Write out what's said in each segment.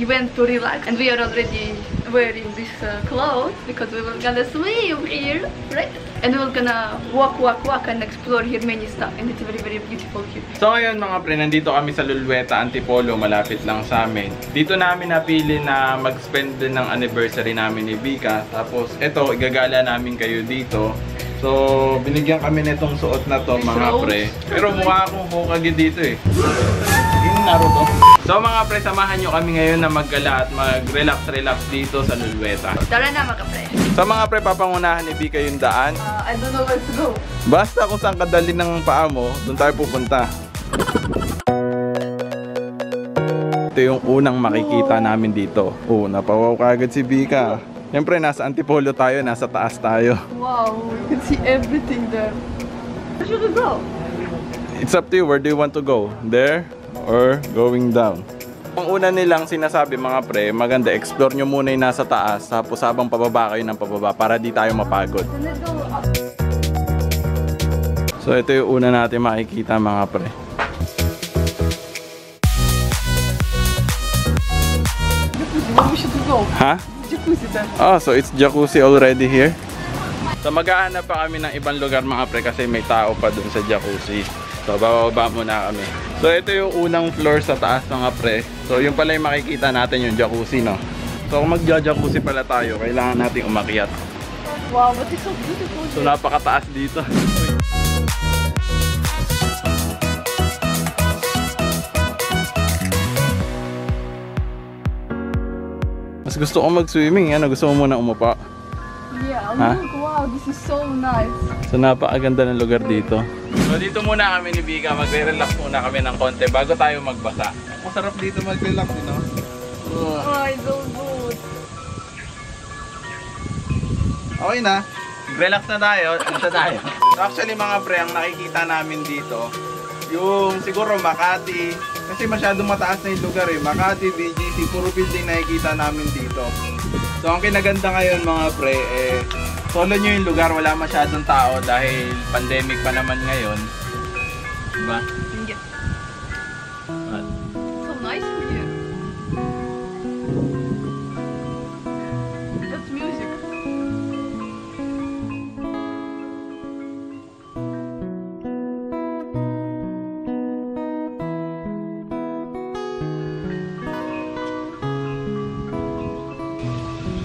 we went to relax, and we are already wearing this clothes because we were gonna swim here, right? And we were gonna walk and explore here many stuff, and it's very beautiful here. So ngayon mga pre, nandito kami sa Lulueta Antipolo, malapit lang sa amin. Dito namin napili na mag-spend din ng anniversary namin ni Vika. Tapos ito, igagala namin kayo dito. So binigyan kami nitong suot na to mga pre. Pero mukha akong Hokage dito eh. Yung Naruto. So mga pre, samahan nyo kami ngayon na maggala at mag-relax dito sa Lulueta. Tara na mga pre. So mga pre, papangunahan ni Vika yung daan. I don't know where to go. Basta kung saan kadali ng paa mo, doon tayo pupunta. Ito yung unang makikita namin dito. Oh, napawaw kagad si Vika. Siyempre, nasa Antipolo tayo, nasa taas tayo. Wow, you can see everything there. Where should we go? It's up to you. Where do you want to go? There or going down? Ang una nilang sinasabi mga pre, maganda explore nyo muna yung nasa taas, tapos habang pababa kayo ng pababa para di tayo mapagod. Let's go up. So ito yung una natin makikita mga pre. Where we should go? Ha? Jacuzzi there. Oh, so it's jacuzzi already here. So maghahanap pa kami ng ibang lugar mga pre kasi may tao pa dun sa jacuzzi. So bababa muna kami. So ito yung unang floor sa taas mga pre. So yung pala yung makikita natin yung jacuzzi, no? So kung magja-jacuzzi pala tayo, kailangan nating umakyat. Wow, but it's so beautiful. So napakataas dito. Mas gusto ko mag-swimming, ano? Gusto mo muna umapa? Yeah, Ha? look, wow, this is so nice. So napakaganda ng lugar dito. So dito muna kami ni Vika, magre-relax muna kami ng konti bago tayo magbasa. Masarap dito mag-relax, no? Oh, it's so good. Okay na. Relax na tayo. Ano tayo? So actually mga pre, ang nakikita namin dito, yung siguro Makati, kasi masyadong mataas na yung lugar eh. Makati, BGC, puro building nakikita namin dito. So ang kinaganda ngayon mga pre, solo nyo yung lugar, wala masyadong tao dahil pandemic pa naman ngayon. Diba? Yeah. So nice in here. That's music.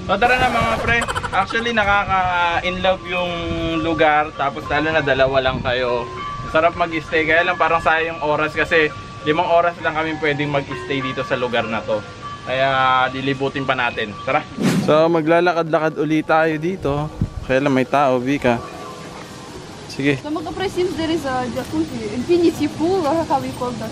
So tara na mga pre, actually nakaka-inlove yung lugar, tapos lalo na dalawa lang kayo. Sarap mag-stay, kaya lang parang sayang oras kasi 5 oras lang kami pwedeng mag-stay dito sa lugar na to. Kaya lilibutin pa natin, tara! So maglalakad-lakad ulit tayo dito, kaya lang may tao, Vika. Sige. So mga pre, since there is a jacuzzi, infinity pool, or how we call that?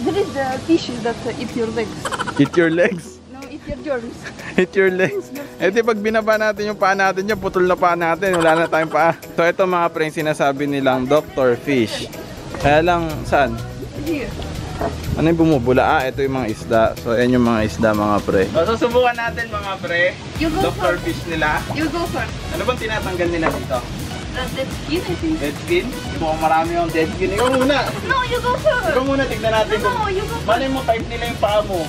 There is the fishes that eat your legs. Eat your legs? No, eat your germs. Hit your legs. Eh di pag binaba natin yung paa natin dyan, putol na paa natin, wala na tayong paa. So ito mga pre, sinasabi nilang Dr. Fish. Kaya lang, saan? Here. Ano yung bumubula? Ah, ito yung mga isda. So ayan yung mga isda mga pre. So susubukan natin mga pre. You go Dr. first. Fish nila. You go first. Ano bang tinatanggal nila dito? Dead skin, I think. Dead skin? Mukhang marami yung dead skin. Ikaw muna! No, you go first. Ikaw muna, tignan natin kung No, you go first. malay mo type nila yung paa mo.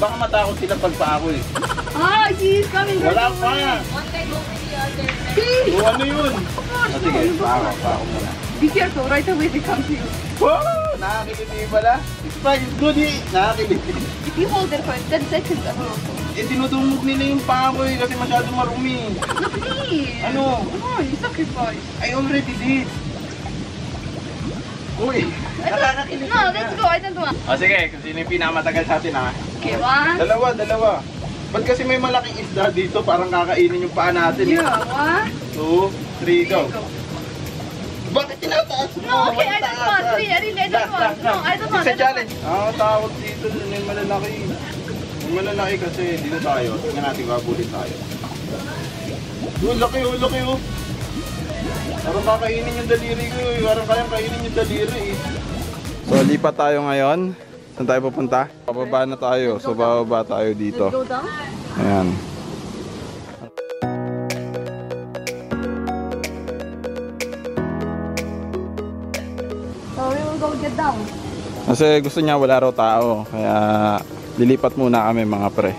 Baka matakot sila pag paa ko eh. Ah, he is coming. Wala right pa! away. One leg over the other. See? O ano yun? course, Sige, no, you go paa first. ko muna. Be careful, right away they come to you. Wow! Nakakiliti pala. It's fine, it's good eh. Nakakiliti. If you hold there for 10 seconds, I will. Eh, dinudumog nila yung paa ko eh kasi masyadong marumi. No, please. Ano? Oh, you sacrifice. I already did. Uy, nakakakiliti. No, let's go. I don't want. O sige, kung sino yung pinakamatagal sa atin ha. Okay, one. Dalawa. Ba't kasi may malaking isda dito parang kakainin yung paa natin? Yeah, 1. 2, 3, go. Bakit tinataas mo? No, okay, I don't want. Really, I don't want. No, I don't want. It's a challenge. Takot dito. May malalaki. May malalaki kasi dito tayo. Tingnan natin kabulit tayo. Laki oh. Parang kakainin yung daliri ko eh. Parang kayang kainin yung daliri eh. So lipat tayo ngayon. Saan tayo pupunta? Pababa na tayo. So bababa tayo dito. Let's go down. Ayan. So we will go get down. Kasi gusto niya wala raw tao. Kaya Lilipat muna kami mga pre.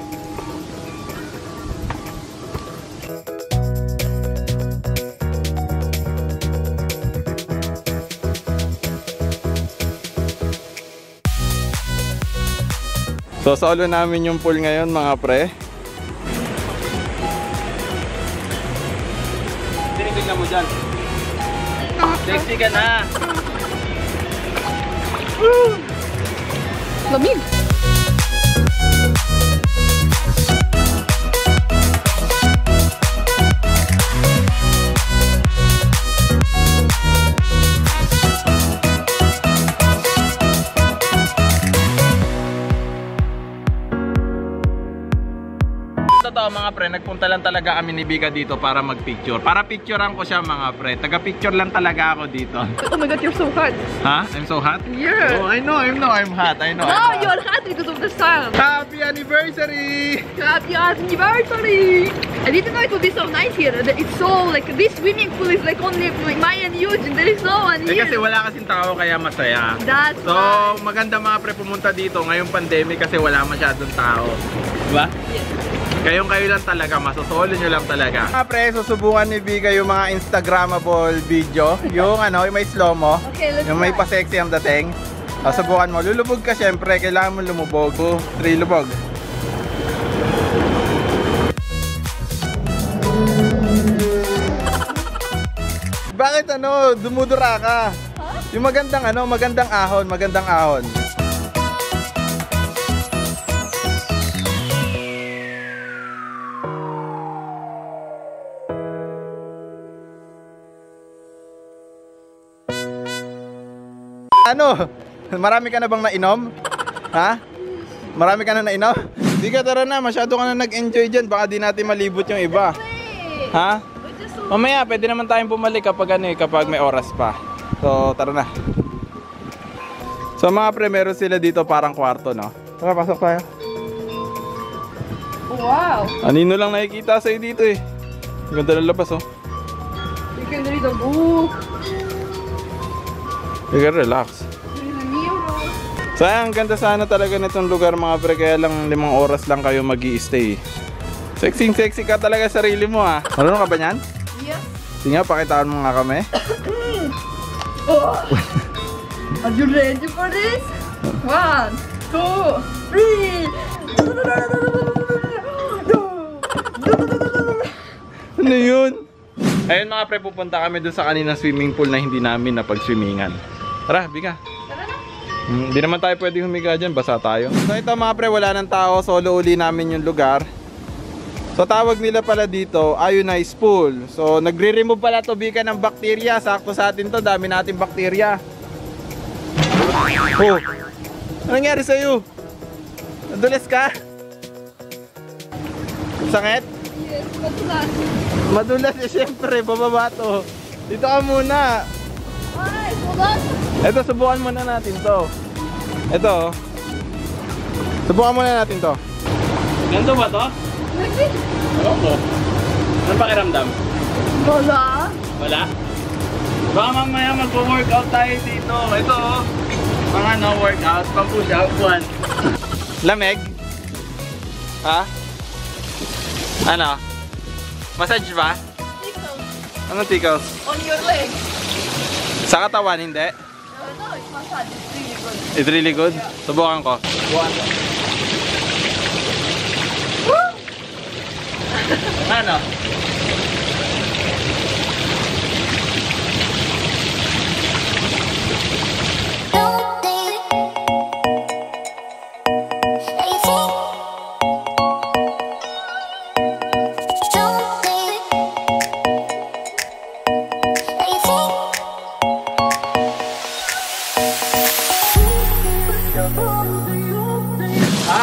So solo namin yung pool ngayon mga pre. Tingnan mo dyan. Sexy ka na. Lamig. Totoo mga pre, nagpunta lang talaga kami ni Vika dito para magpicture. Para picturean ko siya mga pre. Taga-picture lang talaga ako dito. Oh my god, you're so hot. Ha? I'm so hot? Yeah. Oh, I know I'm hot. I know. No, you're hot because of the sun. Happy anniversary! Happy anniversary! I didn't know it would be so nice here. It's so like this swimming pool is like only like my and huge and there is no one here. Kasi wala kasing tao kaya masaya. That's so why. Maganda mga pre pumunta dito ngayong pandemic kasi wala masyadong tao. Diba? Yes. Kayo lang talaga, masosolo nyo lang talaga. Mga pre, susubukan ni Vika yung mga Instagrammable video. Yung ano, yung may slow-mo. Okay, let's yung may try. pa-sexy ang dating. Subukan mo. Lulubog ka syempre. Kailangan mo lumubog. 3 lubog. Bakit ano? Dumudura ka. Huh? Yung magandang ano, magandang ahon. Magandang ahon. Ano? Marami ka na bang nainom? Ha? Marami ka na nainom? Di ka, tara na. Masyado ka na nag-enjoy dyan. Baka di natin malibot yung iba. Ha? Mamaya, pwede naman tayong bumalik kapag ano, kapag may oras pa. So, tara na. So mga pre, meron sila dito parang kwarto, no? Tara, pasok tayo. Wow! Anino lang nakikita sa'yo dito eh. Ganda ng labas, oh. You can read a book. You can relax. There's a mirror. Sayang, ganda sana talaga nitong lugar mga pre. Kaya lang 5 oras lang kayo mag-i-stay. Sexy ka talaga sarili mo ha. Marunong ka ba niyan? Yeah. Sige nga, pakitaan mo nga kami. Oh. Are you ready for this? 1, 2, 3. Ano yun? Ayun mga pre, pupunta kami dun sa kaninang swimming pool na hindi namin napag-swimmingan. Tara, Vika. Tara na. Hindi naman tayo pwedeng humiga dyan, basa tayo. So ito mga pre, wala ng tao, solo uli namin yung lugar. So tawag nila pala dito, ionized pool. So nagre-remove pala to Vika ng bacteria. Sakto sa atin to, dami natin bacteria. Oh, anong nangyari sa'yo? Nadulas ka? Sakit? Yes, matulas. Madulas eh, syempre, bababa to. Dito ka muna. Ay, sugat. Ito, subukan muna natin to. Ito. Subukan muna natin to. Ganito ba to? Nagsit. Ewan ko. Anong pakiramdam? Wala. Wala? Baka mamaya magpo-workout tayo dito. Ito oh. Mga no workout, pang-push up 1. Lamig? Ha? Ano? Massage ba? Tickles. Anong tickles? On your leg. Sa katawan, hindi? No, it's massage. It's really good. It's really good? Yeah. Subukan ko. Subukan ko. Ano?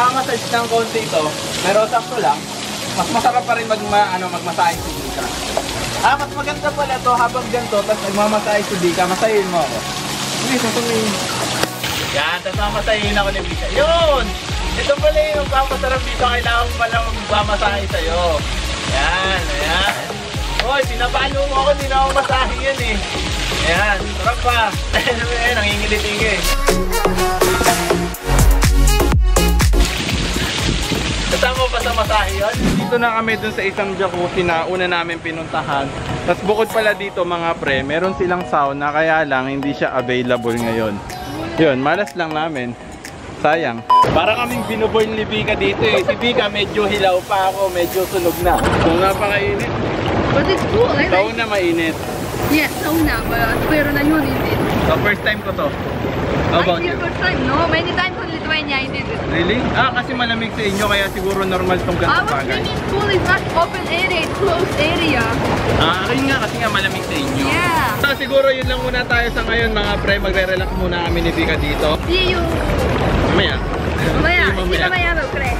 Massage ng konti ito, pero sakto lang. Mas masarap pa rin magmasahe si Vika. Mas maganda pala to habang ganito, tapos nagmamasahe si Vika, masahin mo ako. Hindi, sasabihin. Yan, tapos mamasahin ako ni Vika. Yun! Ito pala yung magpapasarap dito, kailangan mo pala magmamasahe sa'yo. Yan, ayan. Hoy, pinapalo mo ako, hindi na ako masahe yan eh. Ayan, sarap pa. Ayan, nangingilit-ingit. pa sa masahe yun. Dito na kami dun sa isang jacuzzi na una namin pinuntahan. Tapos bukod pala dito mga pre, meron silang sauna kaya lang hindi siya available ngayon. Yun, malas lang namin. Sayang. Para kaming binuborn ni Vika dito eh. Si Vika medyo hilaw pa ako, medyo sunog na. So napakainit. But it's cool, I like Sauna mainit. it. Yeah, sauna, but pero na yun, hindi. So first time ko to. How about Your you? first time? No, many times in Lithuania I did it. Really? Kasi malamig sa inyo kaya siguro normal tong ganito Our bagay. swimming pool is not open area, it's closed area. Ayun nga kasi nga malamig sa inyo. Yeah. So siguro yun lang muna tayo sa ngayon mga pre. Magre-relax muna kami ni Vika dito. See you. Mamaya. Mamaya, See you hindi mamaya daw, pre.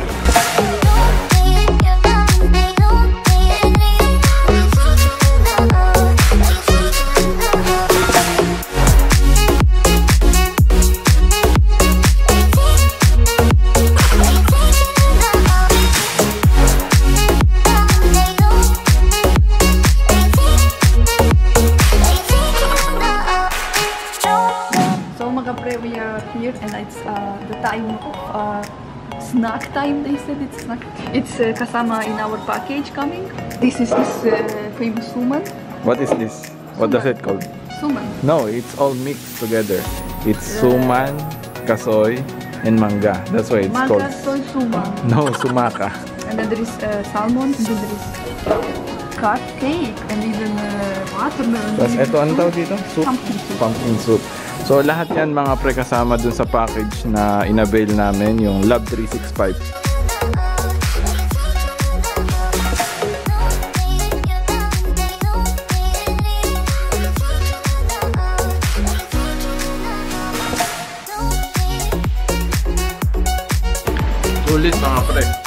We are here and it's the time of snack time. They said it's snack. It's kasama in our package coming. This is this famous suman. What is this? What does it called? Suman. No, it's all mixed together. It's suman, kasoy, and manga. That's why it's called. Manga soy suman. No, sumaka. And then there is salmon. And then there is cut cake and even watermelon. Tapos ito, ano tawag dito? Soup? Pumpkin soup. Pumpkin soup. So lahat yan mga pre kasama dun sa package na inavail namin, yung Love 365. Sulit mga pre.